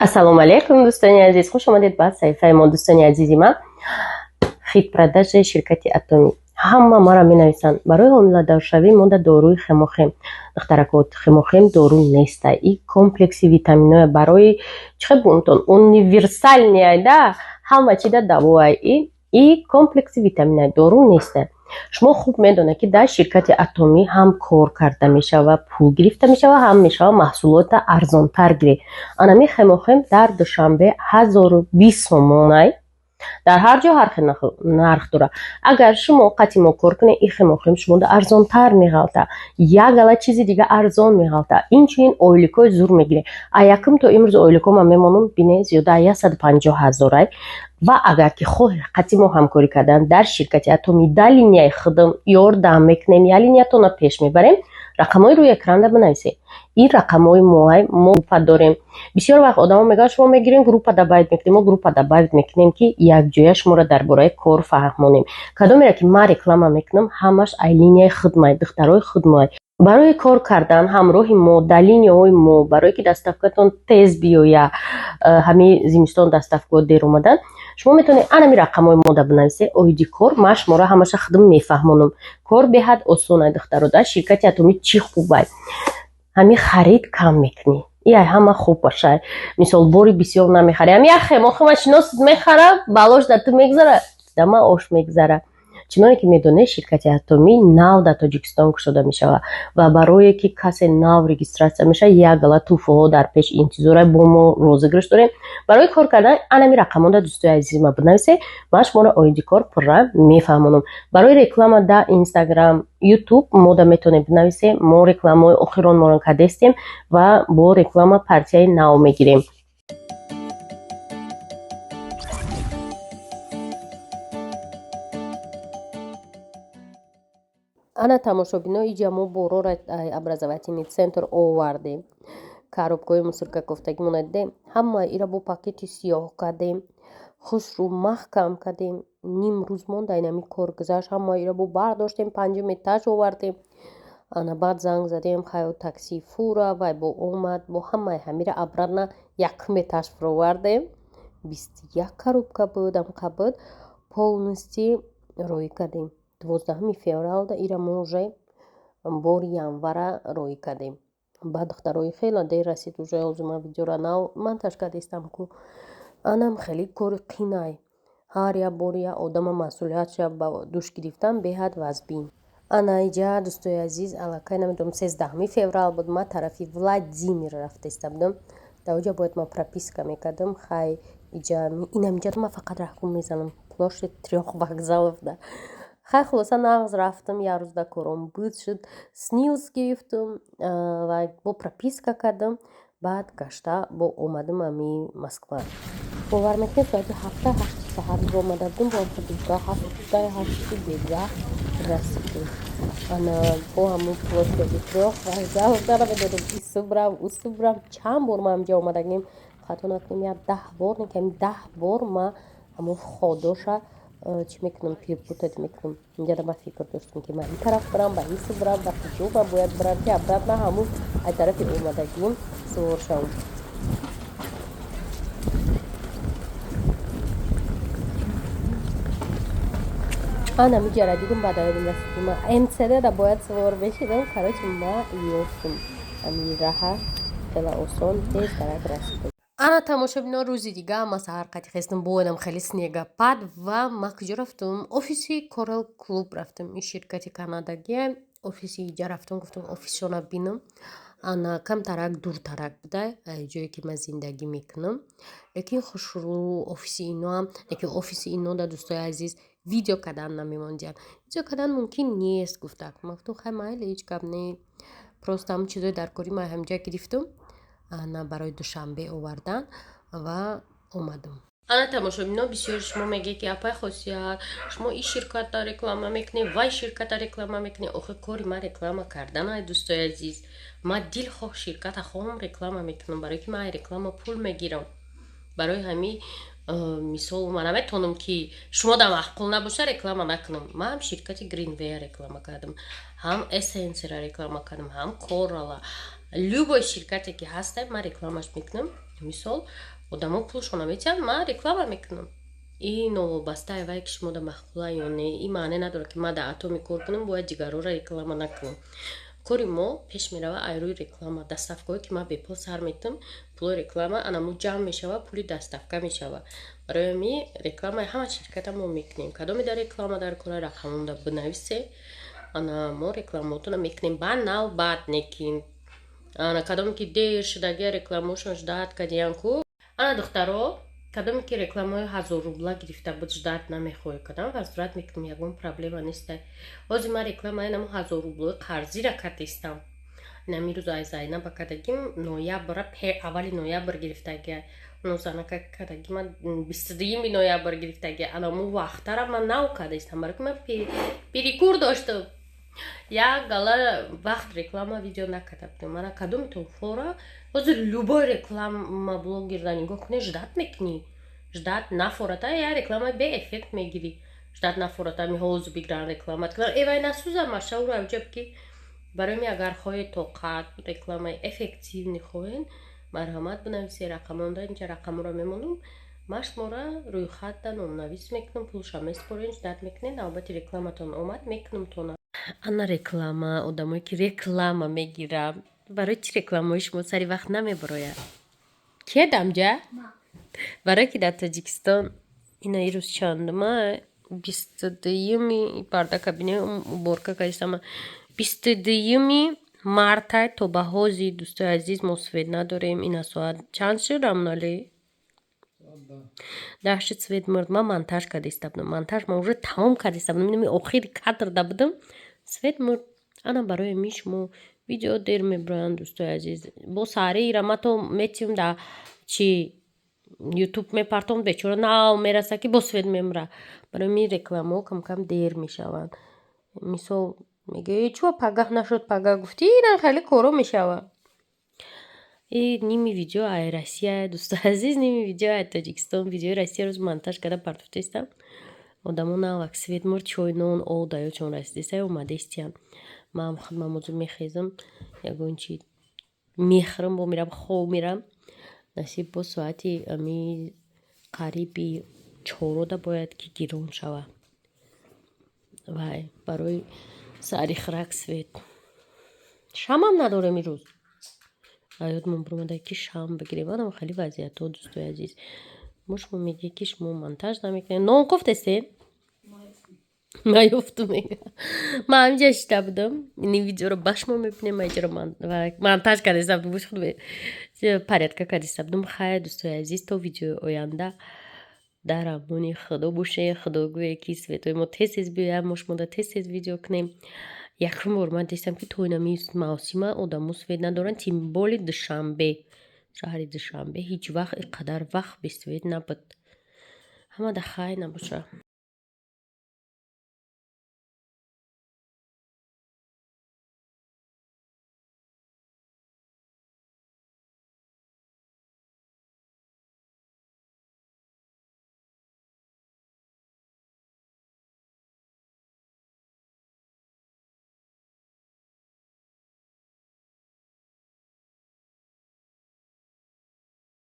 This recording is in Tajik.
Ассалому алейкум, дӯстони азиз, хуш омадед ба саҳифаи мо. Дӯстони азизи ман, хитпродажи ширкати Атоми. Ҳама маро менависанд, барои ҳомиладоршавӣ мода дорӯи хемохем. Духтаракот, хемохем дору неста. И комплекси витаминое барои чихебунтон универсальная, да, ҳама чида давоай. И комплекси витаминое дору неста. шумо хуб медонед ки дар ширкати Атоми ҳам кор карда мешава, пул гирифта мешава, ҳам мешава маҳсулота арзонтар гиред. Анами хемохем дар Душанбе 1020 сомонай. дар ҳар ҷо ҳар хел нарх дора. Агар шумо қати мо кор кунед, ин хемохем шумода арзонтар меғалта. Як гала чизи дига арзон меғалта. Инчунин ойликои зур мегиред. А якум то имрӯз ойлико ман мемонам бине зиёда 150 000. Ва агар ки хоҳед қати мо ҳамкорӣ кардан дар ширкати Атоми дар линияи худам ёрдам мекунем, я линиятона пеш мебарем, рақамҳои рӯи экран банависед. ин рақамҳои мо группа дорем. бисёр вақт одамо мегӯянд шумо мегирем группа добавит мекунем. мо группа добавит мекунем ки якҷоя шуморо дар бораи кор фаҳмонем. кадомеро ки ман реклама мекунам, ҳамаш ай линияи худмай, духтарои худмай. барои кор кардан ҳамроҳи мо дар линияҳои мо, барое ки доставкатон тез биёяд, ҳамин зимистон доставкаҳо дер омадан, шумо метавонед анами рақамҳои мода банависед. оиди кор ман шуморо ҳамаша худам мефаҳмонам. кор беҳад осонай духтаро. дар ширкати Атоми чӣ хубай? ҳамин харид кам мекунӣ. яй ҳама хуб бошад. мисол бори бисёр намехарӣ. ҳам як хемохема шиносид мехара, балош дар ту мегзара, дар ман ош мегзара. чуноне ки медонед ширкати Атоми нав дар Тоҷикистон кушода мешавад ва барое ки касе нав регистратсия мешавад, як гала туфаҳо дар пеш интизора бо мо розыграш дорем. барои кор кардан анами рақамҳода дӯстои азизи ман банависед. ман шуморо оиди кор пурра мефаҳмонам. барои реклама дар Инстаграм, Ютуб мода метавонед банависед. мо рекламаҳои охирон моро кадестем ва бо реклама партияи нав мегирем. ана тамошобино иҷа мо борора образовательный центр овардем. коробкаҳои мусорка кофтагӣ монадидем. ҳама ира бо пакети сиёҳ кардем. хушрӯ маҳкам кардем. ним рӯз монда инами кор гузашт. ҳама ира бо бардоштем, 5 этаж овардем. ана баъд занг задем хаё такси фура вай бо омад. бо ҳамаи ҳамира обратно 1 этаж фуровардем. 21 коробка буд. амқабуд полностью роӣ кардем. 12 феврал ира мо уже бори январа роӣ кардем. баъд духтарои хеле дер расид уже озума видеора нав монтаж кардистам ку анам хеле кори қинай. ҳар як бори як одама масъулиятша ба дӯш гирифтан беҳад вазбин. ана иҷа дӯстои азиз аллакай намедонам 13 феврал буд. ман тарафи Владимир рафта истабудам. дар оҷа бояд ман прописка мекардам. хай иҷа инам иҷа ман фақат рақум мезанам. площадь 3 вокзалов да. хай хулоса нағз рафтам. як рӯз да кором буд шуд. снилс гирифтам ва бо прописка кардам. баъд гашта бо омадам ами Москва. бовар мекунед соати 7-8 саҳар омада будам. бо 7-8 дега расидем. ана бо ҳамун площади 3 вокзал дара медодам. исубрам чанд бор ман амҷа омадагим. хато накунем як 10 бор некам 10 бор ма ҳамун ходоша чӣ мекунам, перепутать мекунам. инҷа да ман фикр доштам ки ман ин тараф барам, ба ин су барам, ба куҷо ба бояд барам ки обратно ҳамун ай тарафи омадагим сувор шавам. анами ҷара дидам ба давидам расидим. МЦД да бояд сувор мешидам. короче ма ёфтам ами раҳа хела осон тез дарак расидам. ана тамошобино рӯзи дига ма саҳар қати хестам. боядам хеле снегопад ва ма куҷо рафтам? офиси Coral Club рафтам. ин ширкати канадагия. офиси иҷа рафтам. гуфтам офисшона бинам. ана камтарак дуртарак буда ҷое ки ман зиндагӣ мекунам. лекин хушрӯ офиси иноам. лекин офиси ино да дӯстои азиз видео кардан намемонҷанд. видео кардан мумкин нест гуфтак. ма гуфтам хай майли ҳеҷ гап не. просто ҳамн чизои дар кори ма ҳамҷа гирифтам. ана барои Душанбе овардан ва омадам. ана тамошобино бисёр шумо мегӯед ки апай хосият шумо ин ширкатда реклама мекунед, вай ширкатда реклама мекунед. охир кори ман реклама кардан ай дӯстои азиз. ман дилхоҳ ширката хоҳам реклама мекунам, барое ки ман ай реклама пул мегирам. барои ҳамин мисол ман наметавонам ки шумода маъқул набоша реклама накунам. Ман ҳам ширкати Greenway реклама кардам, ҳам Essence-ра реклама кардам, ҳам Coral-а. Любой ширкате ки ҳастам ман рекламаш мекунам. Мисол одамо пулшо наметиҳанд, ман реклама мекунам. И новобаста авай ки шумо да маъқула ё не, и маъне надорад ки ман да Atomi кор кунам бояд дигарора реклама накунам. Кори мо пеш мерава айрӯи реклама. Дастафкое ки ман бепул сар метам, пули реклама анаму ҷамъ мешава, пули дастафка мешава. Барои ҳамин рекламаи ҳама ширката мо мекунем. Кадоми да реклама дар кора рақамонда бинависе, ана мо рекламаотона мекунем ба навбат некин. Ана кадоме ки дер шудагия рекламаошон ждат кадиян ку. Ана духтаро кадоме ки рекламаи 1000 рубла гирифта буд ждат намехоҳӣ кадам возврат мекунам, ягон проблема неста. Ҳозир ман рекламаи намо 1000 рублои қарзира кардистам. Нами рӯз ай Зайнаба кадагим ноябра аввали ноябр гирифтагия. Нозанака кадагим 22 ноябр гирифтагия. Анамо вақтара ман нав кардистам, барои ки ман перекур доштам. Як гала вақт реклама видео накарда будам. Мана кадомитон фора ҳозир любой реклама блогерда нигоҳ кунӣ ждат мекунӣ. Ждат нафората я реклама беэффект мегирӣ. Ждат нафората ми ҳозир бигиран рекламат кунам. Эвай насӯзам машауру авҷаб ки барои ми агар хоҳед тоқат рекламаи эффективни хоҳед, марҳамат бинависед, рақамонда инҷа рақамро мемонам. Ман шумора рӯйхатда номнавис мекунам, пулша меспоред, ждат мекунед, навбати рекламатон омад мекунам тона. Ана реклама, одамое ки реклама мегирам. Барои чӣ рекламаҳои шумо сари вақт намебарояд? Ки дамҷа? Барои ки дар Тоҷикистон ина ирӯз чандума 22 парда кабине уборка кардистама 22 марта то ба ҳози дӯстои азиз мо свет надорем. Ина соат чанд шуд рамнали? 10 шуд свет мурд. Ман монтаж кардиста будам. Монтаж ман уже тамом кардиста будам. Инами охири кадрда будам. Свет мурд. Ана барои ми шумо видео дер мебароянд дӯстои азиз. Бо сариира ма то метиҳум да чи YouTube мепартом бечора нав мераса ки бо свет мемра. Барои ми рекламаҳо камкам дер мешаванд. Мисол мегӯи чӯ пагах нашуд, пагах гуфти ина хеле коро мешава. И ними видео ай Россия, дӯстои азиз, ними видео ай Тоҷикистон, видеои Россия рӯз монтаж карда партофтестам. Одамо навак свет мурд чой нон ол даёчон расидисай омадестиян. Ман худмам озир мехезам, ягон чи мехрам бо мирам хоб мирам. Насиб бо соати ами қариби 4 бояд ки гирон шава. Вай барои сари хирак свет. Шамам надорем ирӯз. Аёдмон биромада ки шам бигирем. Анам хеле вазъиятҳо дӯстои азиз. Мо шумо мегӯе ки шумо монтаж намекунед. Нон кофтестед? Наёфтум мега. Ман ҳаминҷа шида будам. Ини видеоро ба шумо мебинем. Ман иҷоро монтаж кардиста будам. Буш худ порядка кардиста будам. Хайр дӯстои азиз, то видеои оянда дар амони худо бошед. Худо гӯе ки светои мо тез биёяд, мо шумо да тез видео кунем. Якум бор ман дистам ки то инами мавсима одамо свет надоранд. Тимболи душанбе, шаҳри Душанбе ҳеҷ вақт инқадар вақт бе свет набуд. Ҳамада хайр набоша.